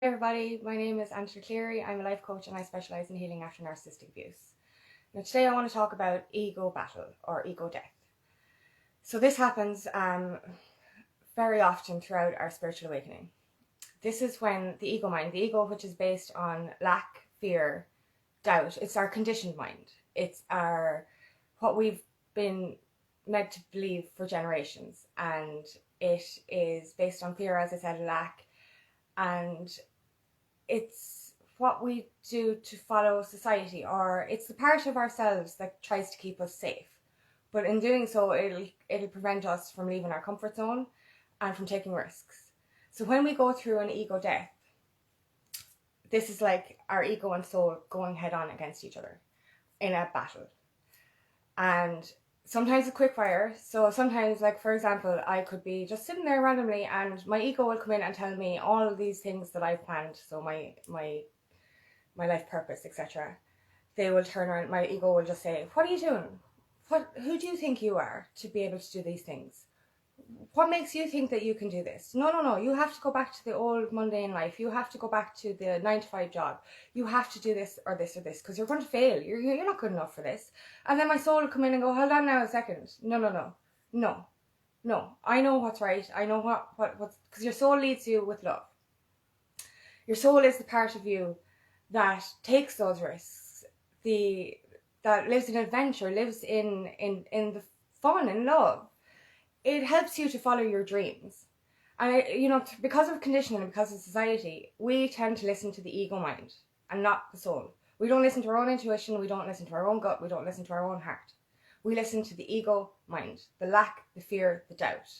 Hey everybody, my name is Angela Cleary. I'm a life coach and I specialise in healing after narcissistic abuse. Now today I want to talk about ego battle or ego death. So this happens very often throughout our spiritual awakening. This is when the ego mind, the ego which is based on lack, fear, doubt, it's our conditioned mind. It's what we've been meant to believe for generations, and it is based on fear, as I said, lack, and it's what we do to follow society, or it's the part of ourselves that tries to keep us safe. But in doing so, it'll prevent us from leaving our comfort zone and from taking risks. So when we go through an ego death, this is like our ego and soul going head on against each other in a battle. And sometimes it's quick fire. So sometimes, like for example, I could be just sitting there randomly and my ego will come in and tell me all of these things that I've planned. So my life purpose, etc. They will turn around, my ego will just say, what are you doing? Who do you think you are to be able to do these things? What makes you think that you can do this? No. You have to go back to the old mundane life. You have to go back to the 9-to-5 job. You have to do this or this or this because you're going to fail. You're not good enough for this. And then my soul will come in and go, hold on now a second. No. I know what's right. I know what's, because your soul leads you with love. Your soul is the part of you that takes those risks, that lives in adventure, lives in the fun and love. It helps you to follow your dreams. And because of conditioning and because of society, we tend to listen to the ego mind and not the soul. We don't listen to our own intuition, we don't listen to our own gut, we don't listen to our own heart. We listen to the ego mind, the lack, the fear, the doubt,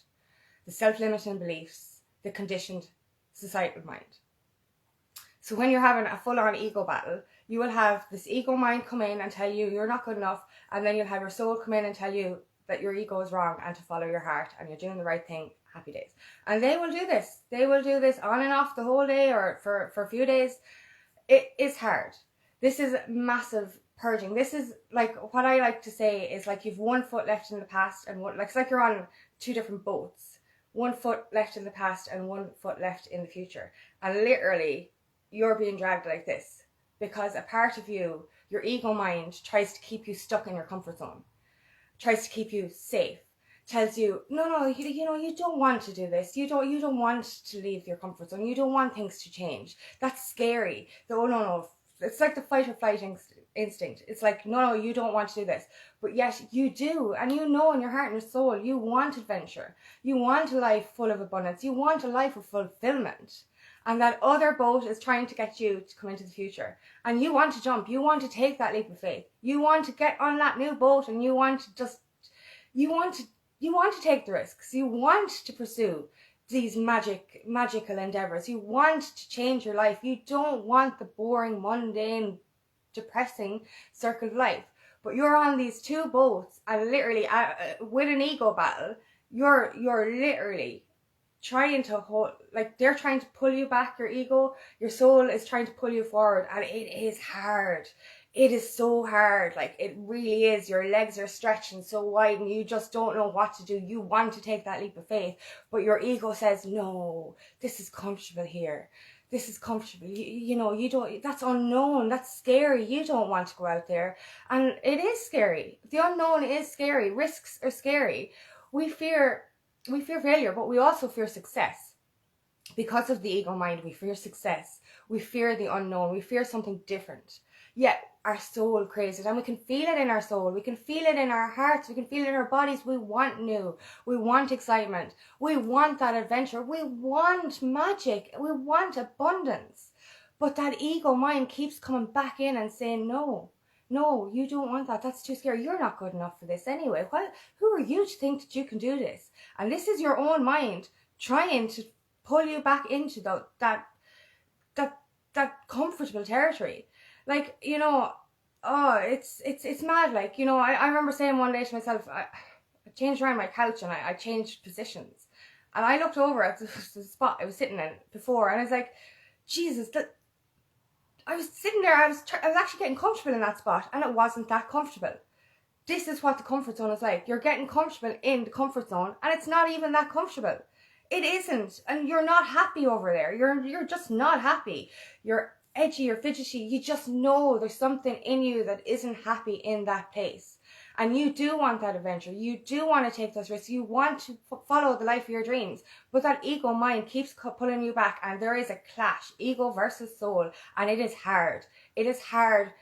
the self-limiting beliefs, the conditioned societal mind. So when you're having a full-on ego battle, you will have this ego mind come in and tell you you're not good enough, and then you'll have your soul come in and tell you that your ego is wrong and to follow your heart and you're doing the right thing. Happy days. And they will do this. They will do this on and off the whole day or for a few days. It is hard. This is massive purging. This is like, what I like to say is like you've one foot left in the past and it's like you're on two different boats. 1 foot left in the past and 1 foot left in the future. And literally you're being dragged like this because a part of you, your ego mind, tries to keep you stuck in your comfort zone. Tries to keep you safe, tells you, no, you don't want to do this. You don't want to leave your comfort zone. You don't want things to change. That's scary. No. It's like the fight or flight instinct. It's like, no, you don't want to do this. But yet you do. And you know in your heart and your soul, you want adventure. You want a life full of abundance. You want a life of fulfillment. And that other boat is trying to get you to come into the future. And you want to jump. You want to take that leap of faith. You want to get on that new boat and you want to you want to take the risks. You want to pursue these magical endeavors. You want to change your life. You don't want the boring, mundane, depressing circle of life. But you're on these two boats and literally with an ego battle, you're literally trying to hold, like they're trying to pull you back, your ego, your soul is trying to pull you forward, and it is hard. It is so hard, like it really is. Your legs are stretching so wide and you just don't know what to do. You want to take that leap of faith, but your ego says, no, this is comfortable here. This is comfortable. You don't, that's unknown, that's scary. You don't want to go out there. And it is scary. The unknown is scary. Risks are scary. We fear failure, but we also fear success. Because of the ego mind, we fear success. We fear the unknown. We fear something different. Yet our soul craves it, and we can feel it in our soul. We can feel it in our hearts. We can feel it in our bodies. We want new. We want excitement. We want that adventure. We want magic. We want abundance. But that ego mind keeps coming back in and saying, no, you don't want that. That's too scary. You're not good enough for this anyway. Who are you to think that you can do this? And this is your own mind trying to pull you back into that comfortable territory. Like, it's mad. Like, I remember saying one day to myself, I changed around my couch and I changed positions. And I looked over at the spot I was sitting in before and I was like, Jesus, I was sitting there, I was actually getting comfortable in that spot and it wasn't that comfortable. This is what the comfort zone is like. You're getting comfortable in the comfort zone and it's not even that comfortable. it isn't, and you're not happy over there. You're just not happy. You're edgy, you're fidgety. You just know there's something in you that isn't happy in that place. And you do want that adventure. You do want to take those risks. You want to follow the life of your dreams. But that ego mind keeps pulling you back. And there is a clash, ego versus soul. And it is hard. It is hard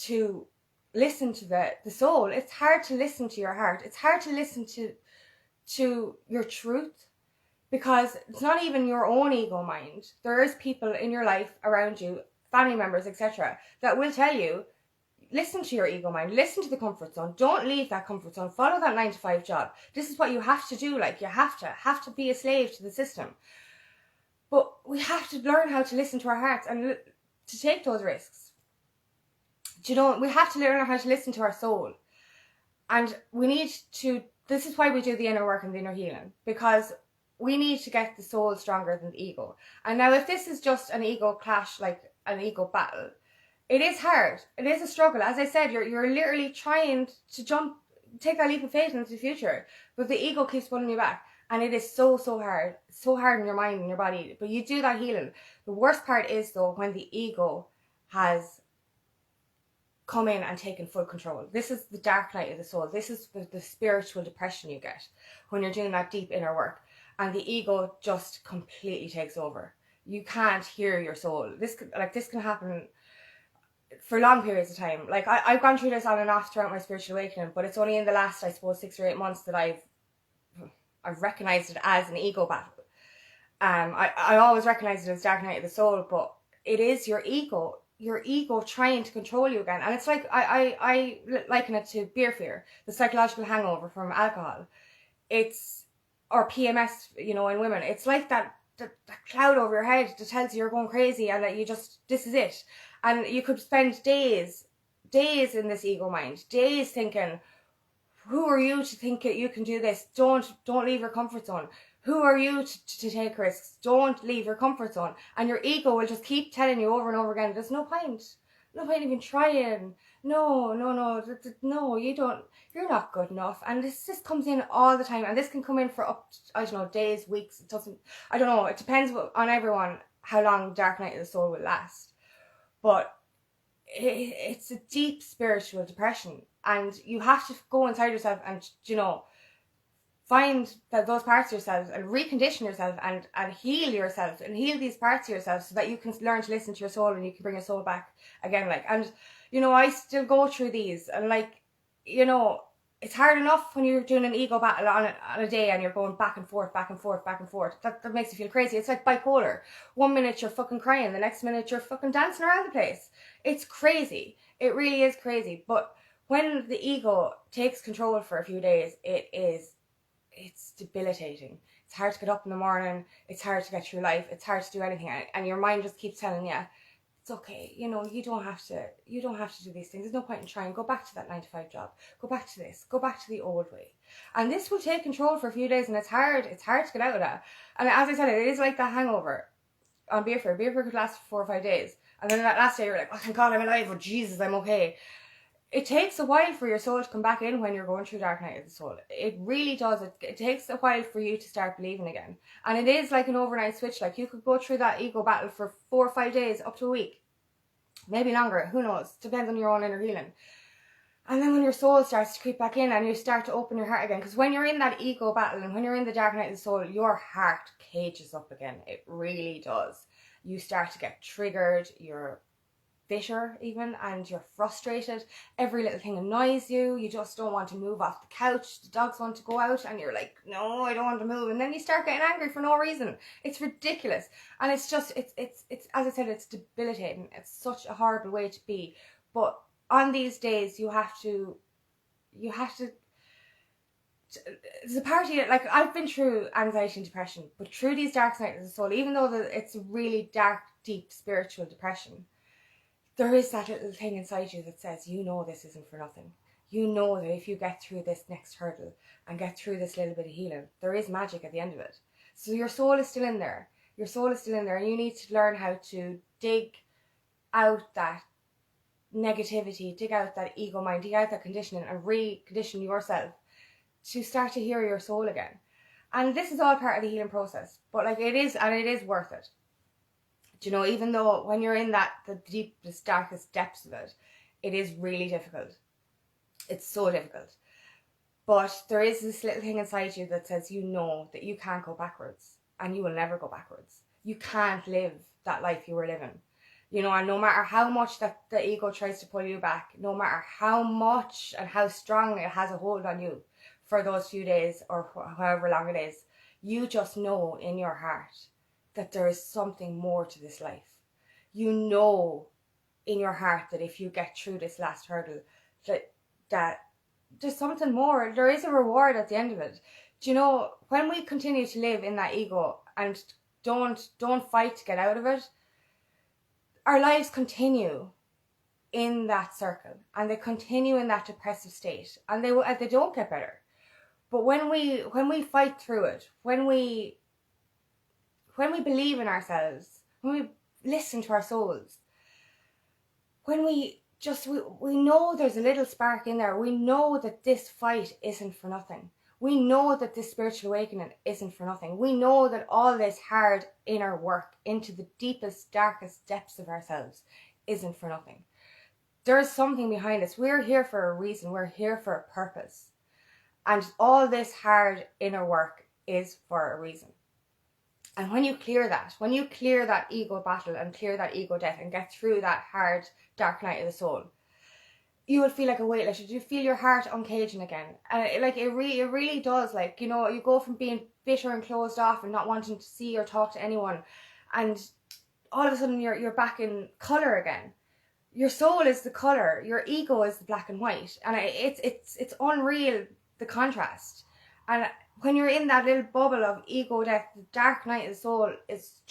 to listen to the soul. It's hard to listen to your heart. It's hard to listen to your truth. Because it's not even your own ego mind. There is people in your life around you, family members, etc., that will tell you, listen to your ego mind, listen to the comfort zone, don't leave that comfort zone, follow that 9-to-5 job. This is what you have to do, like you have to be a slave to the system. But we have to learn how to listen to our hearts and to take those risks. Do you know, we have to learn how to listen to our soul. And we need to, this is why we do the inner work and the inner healing, because we need to get the soul stronger than the ego. And now if this is just an ego clash, like an ego battle, it is hard. It is a struggle. As I said, you're literally trying to take that leap of faith into the future, but the ego keeps pulling you back. And it is so hard. It's so hard in your mind and your body. But you do that healing. The worst part is, though, when the ego has come in and taken full control. This is the dark night of the soul. This is the spiritual depression you get when you're doing that deep inner work. And the ego just completely takes over. You can't hear your soul. This can happen for long periods of time. Like I've gone through this on and off throughout my spiritual awakening, but it's only in the last, I suppose, 6 or 8 months that I've recognized it as an ego battle. I always recognized it as dark night of the soul, but it is your ego trying to control you again. And it's like I liken it to beer fear, the psychological hangover from alcohol. Or PMS, you know, in women. It's like that cloud over your head that tells you you're going crazy and that this is it. And you could spend days in this ego mind, days thinking, who are you to think that you can do this? Don't leave your comfort zone. Who are you to take risks? Don't leave your comfort zone. And your ego will just keep telling you over and over again, there's no point. No point even trying. No, you don't. You're not good enough. And this just comes in all the time. And this can come in for up to, I don't know, days, weeks. It doesn't, I don't know. It depends on everyone how long Dark Night of the Soul will last. But it's a deep spiritual depression. And you have to go inside yourself and, you know, find those parts of yourself and recondition yourself and heal yourself and heal these parts of yourself so that you can learn to listen to your soul and you can bring your soul back again. Like, and, you know, I still go through these and, like, you know, it's hard enough when you're doing an ego battle on a day and you're going back and forth. That makes you feel crazy. It's like bipolar. 1 minute you're fucking crying, the next minute you're fucking dancing around the place. It's crazy. It really is crazy. But when the ego takes control for a few days, it's debilitating. It's hard to get up in the morning. It's hard to get through life. It's hard to do anything. And your mind just keeps telling you, it's okay. You know, you don't have to do these things. There's no point in trying. Go back to that 9-to-5 job. Go back to this. Go back to the old way. And this will take control for a few days, and it's hard. It's hard to get out of that. And as I said, it is like that hangover on beer fear. Beer fear could last for 4 or 5 days. And then that last day you're like, oh, thank God I'm alive. Oh, Jesus, I'm okay. It takes a while for your soul to come back in when you're going through Dark Night of the Soul. It really does. It takes a while for you to start believing again. And it is like an overnight switch. Like, you could go through that ego battle for 4 or 5 days, up to a week. Maybe longer. Who knows? Depends on your own inner healing. And then when your soul starts to creep back in and you start to open your heart again. Because when you're in that ego battle and when you're in the Dark Night of the Soul, your heart cages up again. It really does. You start to get triggered. You're bitter even, and you're frustrated. Every little thing annoys you. You just don't want to move off the couch. The dogs want to go out and you're like, no, I don't want to move. And then you start getting angry for no reason. It's ridiculous. And it's just, it's as I said, it's debilitating. It's such a horrible way to be. But on these days you have to there's a part of you, like, I've been through anxiety and depression, but through these dark nights of the soul, even though it's a really dark, deep spiritual depression, there is that little thing inside you that says, you know, this isn't for nothing. You know that if you get through this next hurdle and get through this little bit of healing, there is magic at the end of it. So your soul is still in there. Your soul is still in there, and you need to learn how to dig out that negativity, dig out that ego mind, dig out that conditioning, and recondition yourself to start to hear your soul again. And this is all part of the healing process. But like it is worth it. Do you know, even though when you're in the deepest, darkest depths of it, it is really difficult. It's so difficult. But there is this little thing inside you that says you know that you can't go backwards. And you will never go backwards. You can't live that life you were living. You know, and no matter how much that the ego tries to pull you back, no matter how much and how strong it has a hold on you for those few days or however long it is, you just know in your heart that there is something more to this life. You know in your heart that if you get through this last hurdle, that there's something more. There is a reward at the end of it. Do you know, when we continue to live in that ego and don't fight to get out of it, our lives continue in that circle, and they continue in that depressive state, and they don't get better. But when we fight through it, when we believe in ourselves, when we listen to our souls, when we know there's a little spark in there, we know that this fight isn't for nothing. We know that this spiritual awakening isn't for nothing. We know that all this hard inner work into the deepest, darkest depths of ourselves isn't for nothing. There's something behind us. We're here for a reason. We're here for a purpose. And all this hard inner work is for a reason. And when you clear that ego battle and clear that ego death and get through that hard, dark night of the soul, you will feel like a weight lifted. You feel your heart uncaging again. And it really does. Like, you know, you go from being bitter and closed off and not wanting to see or talk to anyone, and all of a sudden you're back in colour again. Your soul is the colour, your ego is the black and white. And it's unreal, the contrast. And when you're in that little bubble of ego death, the dark night of the soul, it's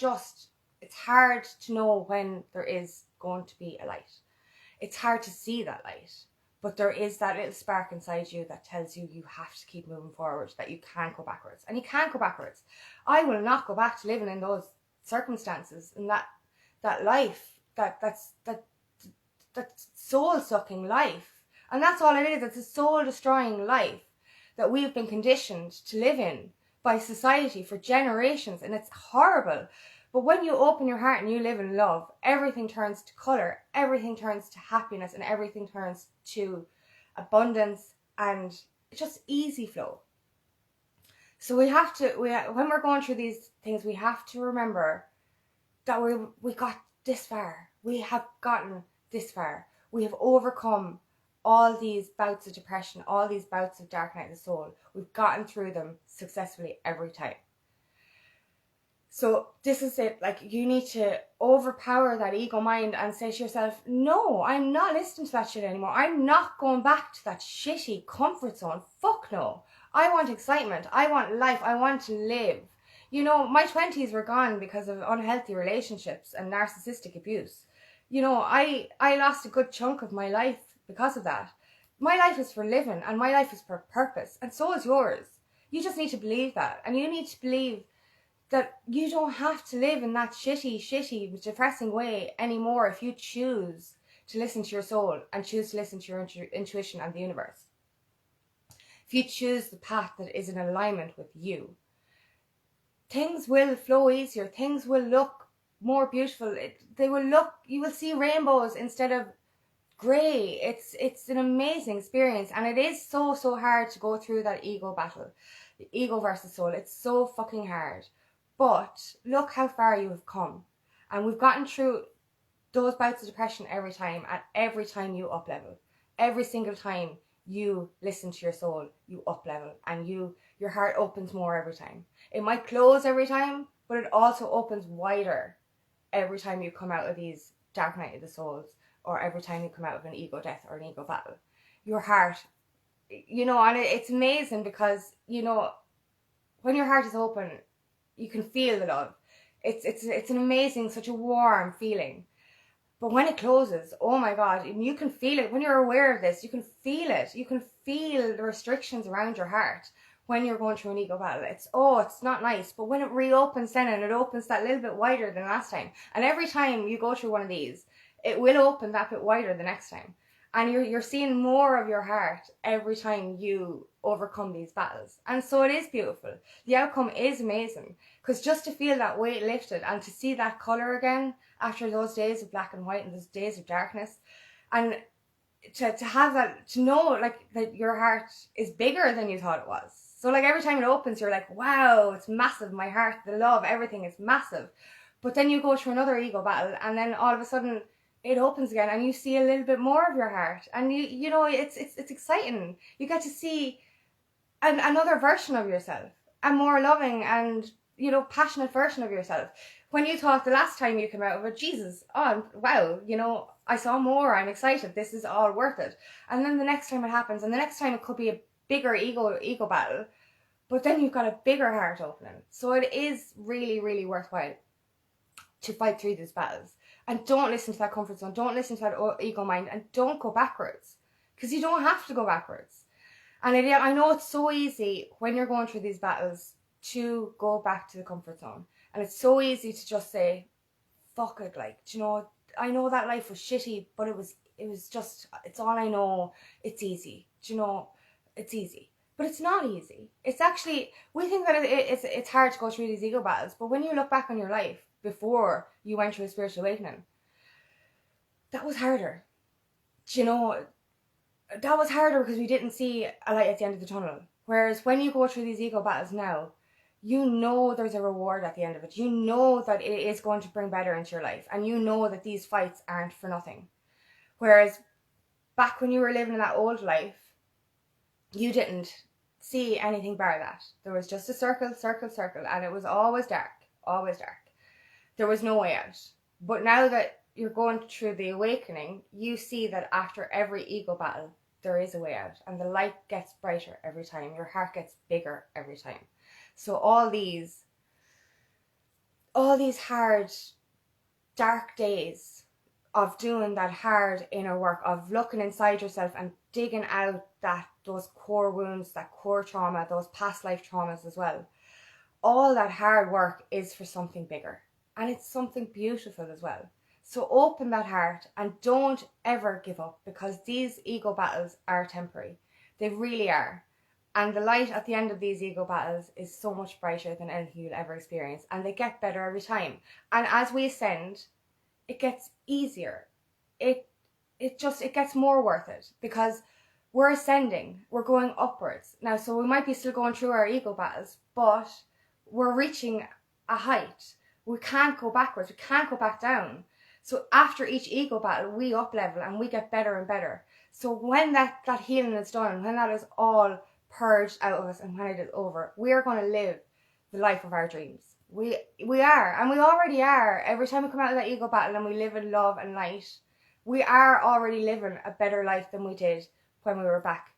hard to know when there is going to be a light. It's hard to see that light, but there is that little spark inside you that tells you you have to keep moving forward, that you can't go backwards. And you can't go backwards. I will not go back to living in those circumstances and that life, that soul-sucking life. And that's all it is. It's a soul-destroying life that we've been conditioned to live in by society for generations, and it's horrible. But when you open your heart and you live in love, everything turns to colour, everything turns to happiness, and everything turns to abundance and just easy flow. So when we're going through these things, we have to remember that we got this far. We have gotten this far. We have overcome all these bouts of depression, all these bouts of dark night of the soul. We've gotten through them successfully every time. So this is it. Like, you need to overpower that ego mind and say to yourself, no, I'm not listening to that shit anymore. I'm not going back to that shitty comfort zone. Fuck no. I want excitement. I want life. I want to live. You know, my 20s were gone because of unhealthy relationships and narcissistic abuse. You know, I lost a good chunk of my life because of that. My life is for living, and my life is for purpose, and so is yours. You just need to believe that, and you need to believe that you don't have to live in that shitty, depressing way anymore if you choose to listen to your soul and choose to listen to your intuition and the universe. If you choose the path that is in alignment with you, things will flow easier. Things will look more beautiful. You will see rainbows instead of grey. It's an amazing experience, and it is so hard to go through that ego battle, the ego versus soul. It's so fucking hard. But look how far you have come. And we've gotten through those bouts of depression every time, and every time you up level. Every single time you listen to your soul, you up level, and your heart opens more every time. It might close every time, but it also opens wider every time you come out of these dark night of the souls, or every time you come out of an ego death or an ego battle. Your heart, you know, and it's amazing because, you know, when your heart is open, you can feel the love. It's an amazing, such a warm feeling. But when it closes, oh my God, and you can feel it. When you're aware of this, you can feel it. You can feel the restrictions around your heart when you're going through an ego battle. It's not nice. But when it reopens then, and it opens that little bit wider than last time. And every time you go through one of these, it will open that bit wider the next time. And you're seeing more of your heart every time you overcome these battles. And so it is beautiful. The outcome is amazing. Because just to feel that weight lifted and to see that colour again after those days of black and white and those days of darkness, and to have that, to know like that your heart is bigger than you thought it was. So like every time it opens, you're like, wow, it's massive. My heart, the love, everything is massive. But then you go through another ego battle, and then all of a sudden it opens again, and you see a little bit more of your heart, and you know it's exciting. You get to see another version of yourself, a more loving and passionate version of yourself. When you thought the last time you came out of it, Jesus, oh wow, I saw more. I'm excited. This is all worth it. And then the next time it happens, and the next time it could be a bigger ego battle, but then you've got a bigger heart opening. So it is really, really worthwhile to fight through these battles. And don't listen to that comfort zone. Don't listen to that ego mind, and don't go backwards, because you don't have to go backwards. And I know it's so easy when you're going through these battles to go back to the comfort zone. And it's so easy to just say, fuck it, like, I know that life was shitty, but it was just, it's all I know, it's easy, it's easy. But it's not easy. It's actually, we think that it's hard to go through these ego battles, but when you look back on your life before you went through a spiritual awakening, that was harder. That was harder because we didn't see a light at the end of the tunnel. Whereas when you go through these ego battles now, you know there's a reward at the end of it. You know that it is going to bring better into your life. And you know that these fights aren't for nothing. Whereas back when you were living in that old life, you didn't see anything bar that. There was just a circle, and it was always dark, always dark. There was no way out. But now that you're going through the awakening, you see that after every ego battle, there is a way out. And the light gets brighter every time. Your heart gets bigger every time. So all these hard, dark days of doing that hard inner work, of looking inside yourself and digging out those core wounds, that core trauma, those past life traumas as well. All that hard work is for something bigger. And it's something beautiful as well. So open that heart and don't ever give up, because these ego battles are temporary. They really are. And the light at the end of these ego battles is so much brighter than anything you'll ever experience. And they get better every time. And as we ascend, it gets easier. It gets more worth it, because we're ascending. We're going upwards. Now, so we might be still going through our ego battles, but we're reaching a height. We can't go backwards. We can't go back down. So after each ego battle, we up level and we get better and better. So when that healing is done, when that is all purged out of us, and when it is over, we are going to live the life of our dreams. We are, and we already are. Every time we come out of that ego battle and we live in love and light, we are already living a better life than we did when we were back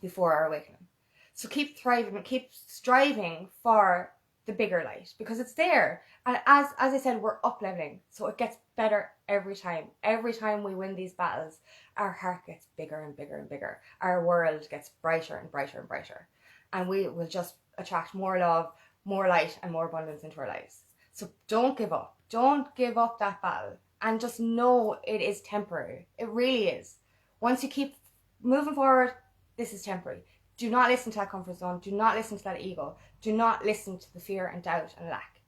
before our awakening. So keep thriving and keep striving for the bigger light, because it's there. And as I said, we're up leveling, so it gets better every time. Every time we win these battles, our heart gets bigger and bigger and bigger. Our world gets brighter and brighter and brighter, and we will just attract more love, more light, and more abundance into our lives. So don't give up. Don't give up that battle, and just know it is temporary. It really is. Once you keep moving forward, this is temporary. Do not listen to that comfort zone. Do not listen to that ego. Do not listen to the fear and doubt and lack.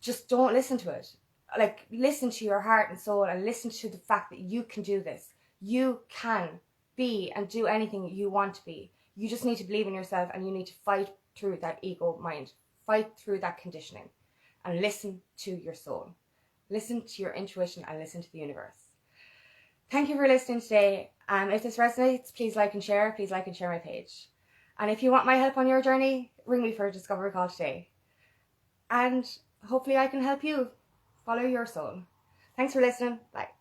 Just don't listen to it. Like, listen to your heart and soul, and listen to the fact that you can do this. You can be and do anything you want to be. You just need to believe in yourself, and you need to fight through that ego mind. Fight through that conditioning, and listen to your soul. Listen to your intuition, and listen to the universe. Thank you for listening today. If this resonates, please like and share. Please like and share my page. And if you want my help on your journey, ring me for a discovery call today. And hopefully I can help you follow your soul. Thanks for listening. Bye.